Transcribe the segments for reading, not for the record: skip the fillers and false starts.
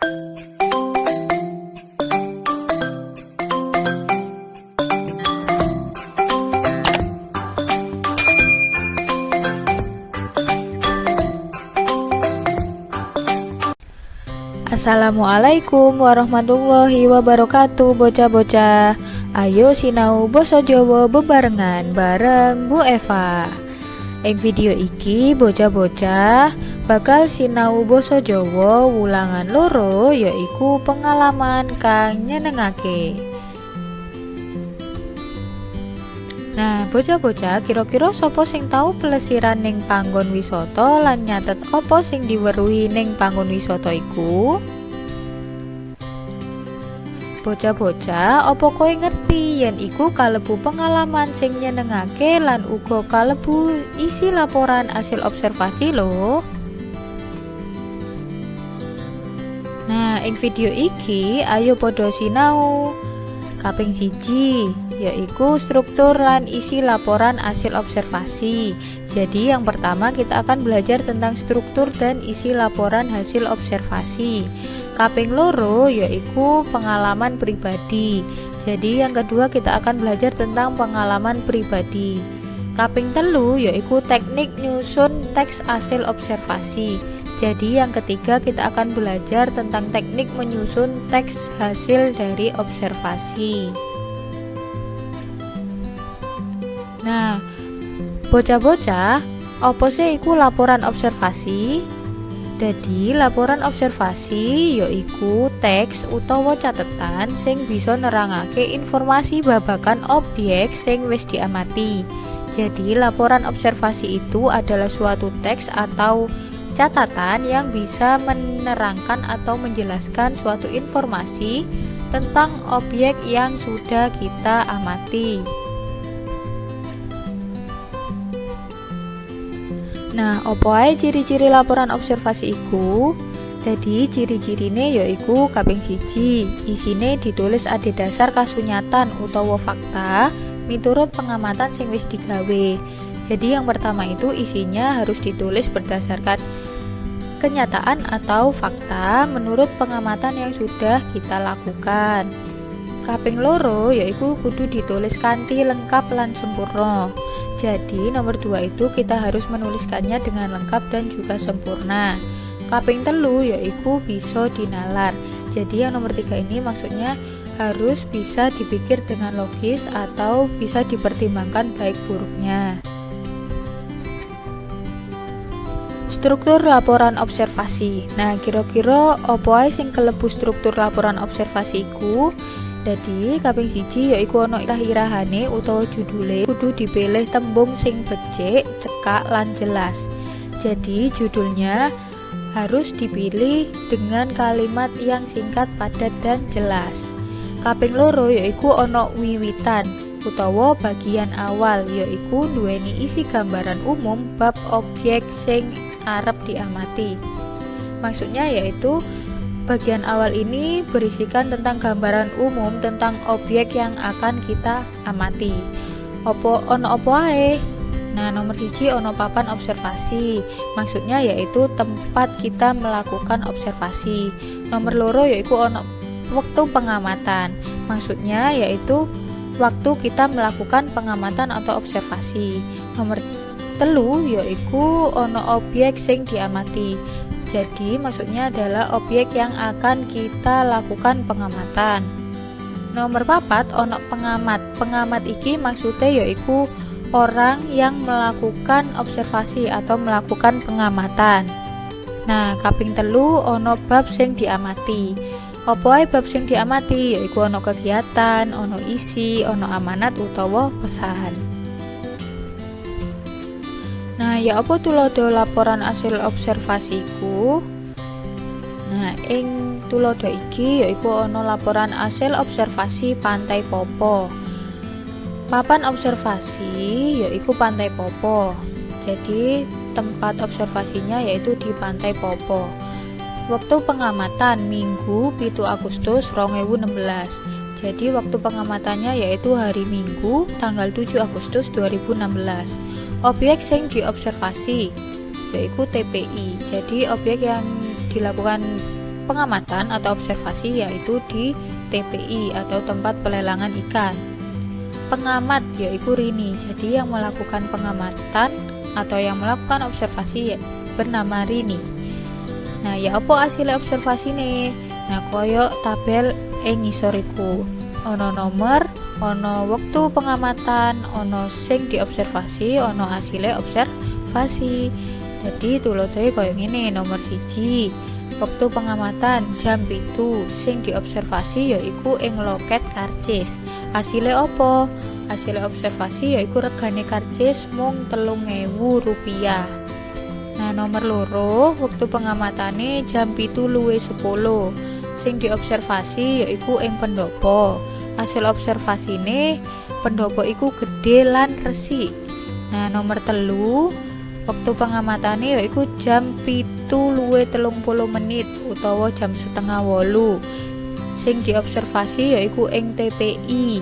Assalamualaikum warahmatullahi wabarakatuh bocah-bocah. Ayo sinau basa Jawa bebarengan bareng Bu Eva. Ing video iki bocah-bocah bakal sinau basa Jawa wulangan loro, yaiku pengalaman kang nyenengake. Nah, bocah-bocah, kira-kira sapa sing tau plesiran ning panggon wisata lan nyatet apa sing diweruhi ning panggon wisata iku? Bocah-bocah, apa kowe ngerti yen iku kalebu pengalaman sing nyenengake lan uga kalebu isi laporan hasil observasi lho? Nah, ing video iki ayo padha sinau. Kaping 1, yaiku struktur lan isi laporan hasil observasi. Jadi yang pertama kita akan belajar tentang struktur dan isi laporan hasil observasi. Kaping 2 yaiku pengalaman pribadi. Jadi yang kedua kita akan belajar tentang pengalaman pribadi. Kaping 3 yaiku teknik nyusun teks hasil observasi. Jadi yang ketiga kita akan belajar tentang teknik menyusun teks hasil dari observasi. Nah, bocah-bocah, apa sih iku laporan observasi? Jadi laporan observasi yaiku teks utawa catetan sing bisa nerangake informasi babagan objek sing wis diamati. Jadi laporan observasi itu adalah suatu teks atau catatan yang bisa menerangkan atau menjelaskan suatu informasi tentang objek yang sudah kita amati. Nah, opo ae ciri-ciri laporan observasi iku? Jadi ciri-cirine yaiku kaping 1, isine ditulis adhedhasar kasunyatan utawa fakta miturut pengamatan sing wis digawe. Jadi yang pertama itu isinya harus ditulis berdasarkan kenyataan atau fakta menurut pengamatan yang sudah kita lakukan. Kaping 2 yaiku kudu ditulis kanthi lengkap lan sempurna. Jadi nomor 2 itu kita harus menuliskannya dengan lengkap dan juga sempurna. Kaping 3 yaiku bisa dinalar. Jadi yang nomor 3 ini maksudnya harus bisa dipikir dengan logis atau bisa dipertimbangkan baik buruknya. Struktur laporan observasi. Nah, kira-kira apa ae sing kelebu struktur laporan observasi iku? Jadi, kaping 1 yaiku ana irah-irahane utawa judule kudu dipilih tembung sing becik, cekak lan jelas. Jadi, judulnya harus dipilih dengan kalimat yang singkat, padat dan jelas. Kaping 2 yaiku ana wiwitan utawa bagian awal, yaiku duweni isi gambaran umum bab objek sing arep diamati. Maksudnya yaitu bagian awal ini berisikan tentang gambaran umum tentang objek yang akan kita amati. Ono opo ae? Nah, nomor 1 ono papan observasi. Maksudnya yaitu tempat kita melakukan observasi. Nomor 2 yaitu ono waktu pengamatan. Maksudnya yaitu waktu kita melakukan pengamatan atau observasi. Nomor 3 yaiku ono objek sing diamati. Jadi maksudnya adalah objek yang akan kita lakukan pengamatan. Nomor 4 ono pengamat. Pengamat iki maksudnya yaiku orang yang melakukan observasi atau melakukan pengamatan. Nah, kaping 3 ono bab sing diamati. Apa ae bab sing diamati? Yaiku ono kegiatan, ono isi, ono amanat utawa pesan. Nah, ya apa tulodo laporan hasil observasiku? Nah, ing tulodo iki yaiku ana laporan hasil observasi Pantai Popo. Papan observasi yaiku Pantai Popo. Jadi, tempat observasinya yaitu di Pantai Popo. Waktu pengamatan Minggu 7 Agustus 2016. Jadi, waktu pengamatannya yaitu hari Minggu tanggal 7 Agustus 2016. Objek sing diobservasi yaitu TPI. Jadi objek yang dilakukan pengamatan atau observasi yaitu di TPI atau tempat pelelangan ikan. Pengamat yaitu Rini, jadi yang melakukan pengamatan atau yang melakukan observasi bernama Rini. Nah, ya apa hasil observasi nih? Nah, koyo tabel ngisor iku. Ono nomor, ono wektu pengamatan, ono sing diobservasi, ono hasilnya observasi. Jadi tulodoe koyo ngene, nomor 1 wektu pengamatan jam 7, sing diobservasi yaiku ing loket karcis. Hasilnya opo? Hasil observasi yaiku regane karcis mung 3.000 rupiah. Nah, nomor 2 wektu pengamatane jam 7:10, sing diobservasi yaiku ing pendopo. Hasil observasine pendopo iku gede lan resik. Nah, nomor 3 waktu pengamatane yaiku jam 7:30 utawa jam 7:30, sing diobservasi yaiku ing TPI.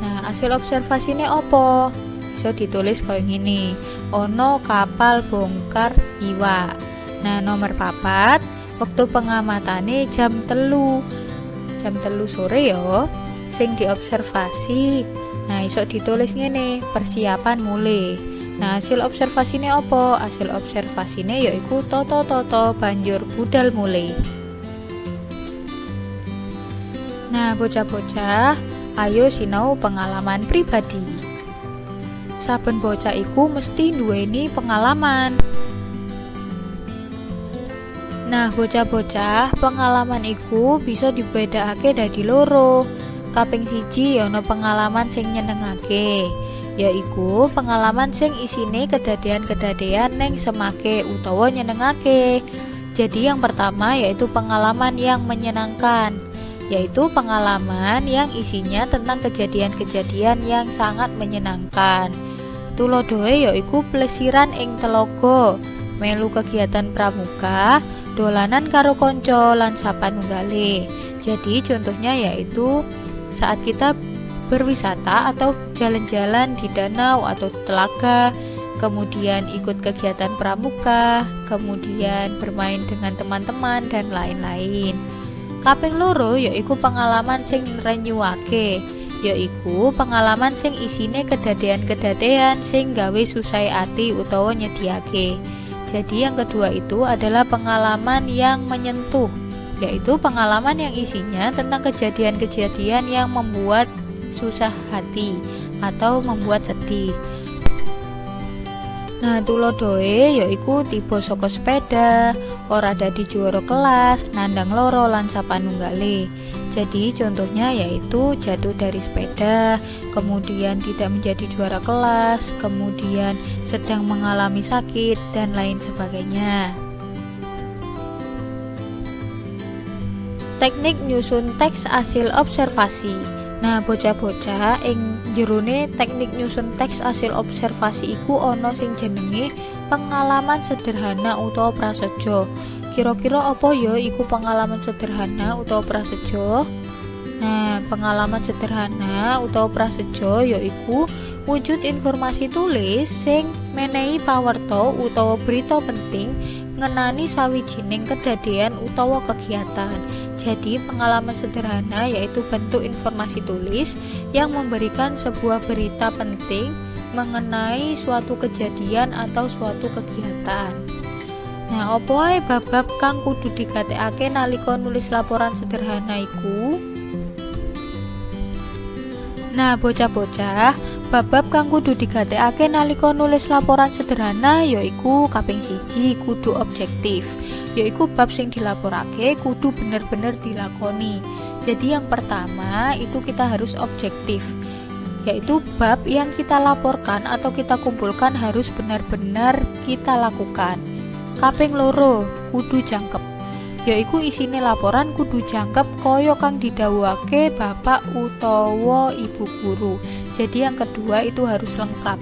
Nah, hasil observasine opo? Bisa ditulis kaya ngene, ono kapal bongkar iwak. Nah, nomor 4 waktu pengamatane jam 3 sore ya, sing diobservasi. Nah, iso ditulis ngene, persiapan mulai. Nah, hasil observasine apa? Hasil observasine yaiku toto banjur budal mulai. Nah, bocah-bocah, ayo sinau pengalaman pribadi. Saben bocah iku mesti duweni pengalaman. Nah, bocah-bocah, pengalaman iku bisa dibedakake dadi loro. Kaping 1 ya ono pengalaman sing nyenengake, yaiku pengalaman sing isine kedadian-kedadian neng semake utawa nyenengake. Jadi yang pertama yaitu pengalaman yang menyenangkan, yaitu pengalaman yang isinya tentang kejadian-kejadian yang sangat menyenangkan. Tulodoe yaiku plesiran ing telaga, melu kegiatan pramuka, dolanan karo konco lan sapanunggale. Jadi contohnya yaitu saat kita berwisata atau jalan-jalan di danau atau telaga, kemudian ikut kegiatan pramuka, kemudian bermain dengan teman-teman dan lain-lain. Kaping 2 yaiku pengalaman sing renyuwake, yaiku pengalaman sing isine kedadean-kedadean sing gawe susah ati utawa nyediake. Jadi yang kedua itu adalah pengalaman yang menyentuh, yaitu pengalaman yang isinya tentang kejadian-kejadian yang membuat susah hati atau membuat sedih. Nah, tulodoe yaiku tiba saka sepeda, ora dadi juara kelas, nandang loro lan sapanunggale. Jadi contohnya yaitu jatuh dari sepeda, kemudian tidak menjadi juara kelas, kemudian sedang mengalami sakit dan lain sebagainya. Teknik nyusun teks hasil observasi. Nah, bocah-bocah ing jerone teknik nyusun teks hasil observasi iku ana sing jenenge pengalaman sederhana utawa prasaja. Kira-kira apa ya iku pengalaman sederhana utawa prasaja? Nah, pengalaman sederhana utawa prasaja yaiku wujud informasi tulis sing menehi pawarta utawa berita penting ngenani sawijining kedadean utawa kegiatan. Jadi pengalaman sederhana yaitu bentuk informasi tulis yang memberikan sebuah berita penting mengenai suatu kejadian atau suatu kegiatan. Nah, opo ae bab-bab kang kudu digatekake nalika nulis laporan sederhana iku? Nah, bocah-bocah, bab-bab kang kudu digatekake nalika nulis laporan sederhana yaiku kaping 1 kudu objektif. Yaiku bab sing dilaporake kudu bener-bener dilakoni. Jadi yang pertama itu kita harus objektif, yaitu bab yang kita laporkan atau kita kumpulkan harus benar-benar kita lakukan. Kaping 2 kudu jangkep, yaiku isine laporan kudu jangkep kaya kang didhawuhake bapak utawa ibu guru. Jadi yang kedua itu harus lengkap.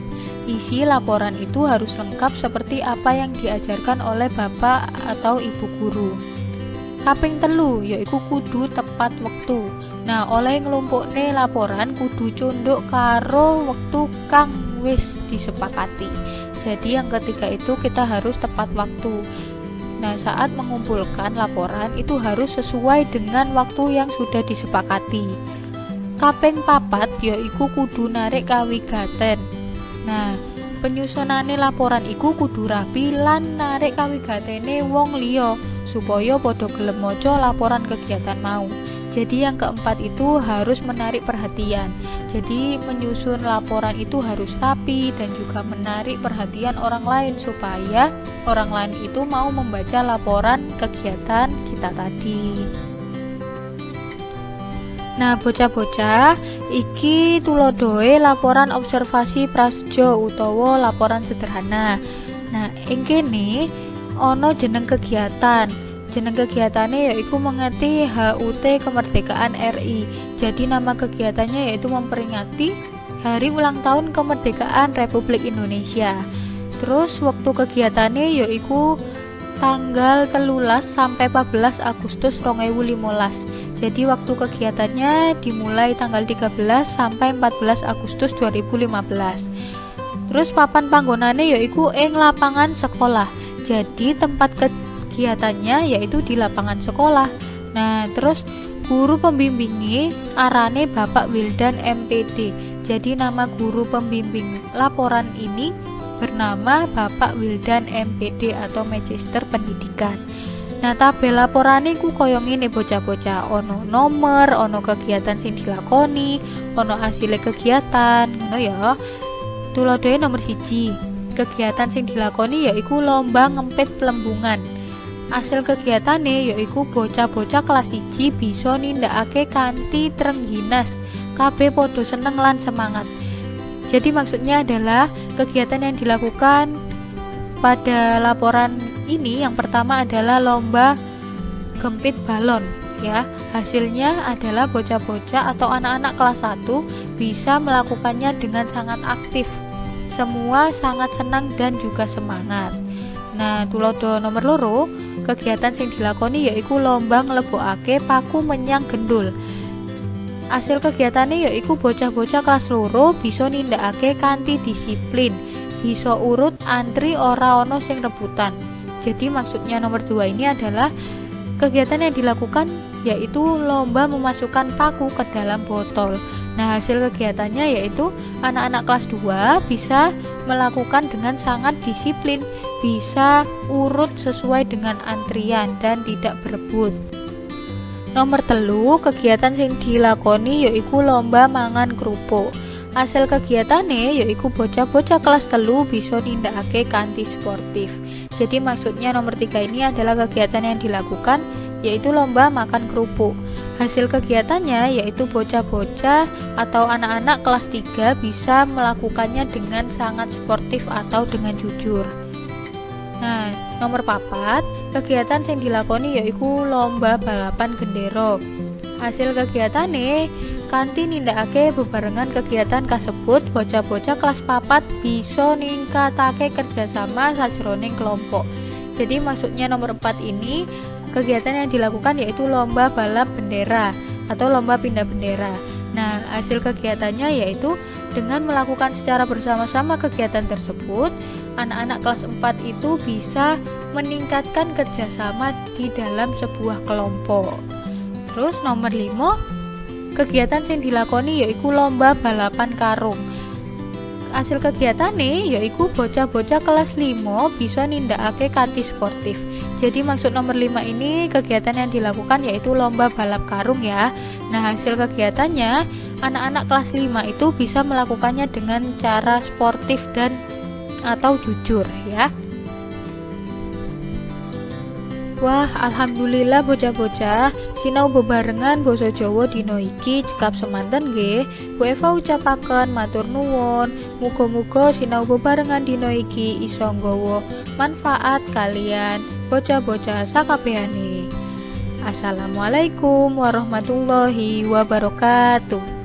Isi laporan itu harus lengkap seperti apa yang diajarkan oleh bapak atau ibu guru. Kaping 3 yaiku kudu tepat wektu. Nah, oleh nglumpukne laporan kudu condok karo wektu kang wis disepakati. Jadi yang ketiga itu kita harus tepat waktu. Nah, saat mengumpulkan laporan itu harus sesuai dengan waktu yang sudah disepakati. Kaping papat yaiku kudu narik kawigaten. Nah, penyusunane laporan iku kudu rapi lan narik kawigatene wong liya supaya padha gelem maca laporan kegiatan mau. Jadi yang keempat itu harus menarik perhatian. Jadi menyusun laporan itu harus rapi dan juga menarik perhatian orang lain supaya orang lain itu mau membaca laporan kegiatan kita tadi. Nah, bocah-bocah, iki tulodohe laporan observasi prasaja utawa laporan sederhana. Nah, ing kene ana jeneng kegiatan. Jeneng kegiatannya yaitu mengeti HUT Kemerdekaan RI. Jadi nama kegiatannya yaitu memperingati Hari Ulang Tahun Kemerdekaan Republik Indonesia. Terus waktu kegiatannya yaitu tanggal 13 sampai 14 Agustus 2015. Jadi waktu kegiatannya dimulai tanggal 13 sampai 14 Agustus 2015. Terus papan panggonane yaitu ing lapangan sekolah. Jadi tempat kegiatannya yaitu di lapangan sekolah. Nah, terus guru pembimbingi arane Bapak Wildan MPD. Jadi nama guru pembimbing laporan ini bernama Bapak Wildan MPD atau Magister Pendidikan. Nah, tabel laporane ku koyo ngene bocah-bocah, ono nomor, ono kegiatan sing dilakoni, ono hasil kegiatan, ngono ya. Tulodohe nomor 1. Kegiatan sing dilakoni yaiku lomba ngempit pelembungan. Hasil kegiatane yaiku bocah-bocah kelas 1 bisa nindakake kanthi trengginas, kabeh padha seneng lan semangat. Jadi maksudnya adalah kegiatan yang dilakukan pada laporan ini yang pertama adalah lomba gempit balon ya. Hasilnya adalah bocah-bocah atau anak-anak kelas 1 bisa melakukannya dengan sangat aktif. Semua sangat senang dan juga semangat. Nah, tulodo nomor loro, kegiatan yang dilakoni yaiku lomba nglebokake paku menyang gendul. Hasil kegiatannya yaiku bocah-bocah kelas loro bisa nindakake kanthi disiplin, bisa urut antri ora ono sing rebutan. Jadi maksudnya nomor 2 ini adalah kegiatan yang dilakukan yaitu lomba memasukkan paku ke dalam botol. Nah, hasil kegiatannya yaitu anak-anak kelas 2 bisa melakukan dengan sangat disiplin, bisa urut sesuai dengan antrian dan tidak berebut. Nomor 3, kegiatan yang dilakoni yaiku lomba mangan kerupuk. Hasil kegiatannya yaiku bocah-bocah kelas 3 bisa nindakake kanthi sportif. Jadi maksudnya nomor 3 ini adalah kegiatan yang dilakukan yaitu lomba makan kerupuk. Hasil kegiatannya yaitu bocah-bocah atau anak-anak kelas 3 bisa melakukannya dengan sangat sportif atau dengan jujur. Nah, nomor 4, kegiatan yang dilakoni yaitu lomba balapan gendera. Hasil kegiatannya kanthi nindakake bebarengan kegiatan kasebut, bocah-bocah kelas 4 bisa ningkatake kerjasama sajroning kelompok. Jadi maksudnya nomor 4 ini kegiatan yang dilakukan yaitu lomba balap bendera atau lomba pindah bendera. Nah, hasil kegiatannya yaitu dengan melakukan secara bersama-sama kegiatan tersebut, anak-anak kelas 4 itu bisa meningkatkan kerjasama di dalam sebuah kelompok. Terus nomor 5, kegiatan yang dilakoni yaitu lomba balapan karung. Hasil kegiatannya yaitu bocah-bocah kelas 5 bisa nindakake kanthi sportif. Jadi maksud nomor 5 ini kegiatan yang dilakukan yaitu lomba balap karung ya. Nah, hasil kegiatannya anak-anak kelas 5 itu bisa melakukannya dengan cara sportif dan atau jujur ya. Wah, alhamdulillah bocah-bocah, sinau bebarengan basa Jawa dina iki cekap semanten nggih. Bu Eva ucapaken matur nuwun. Muga-muga sinau bebarengan dina iki isa nggawa manfaat kalian bocah-bocah sakabehane. Assalamualaikum warahmatullahi wabarakatuh.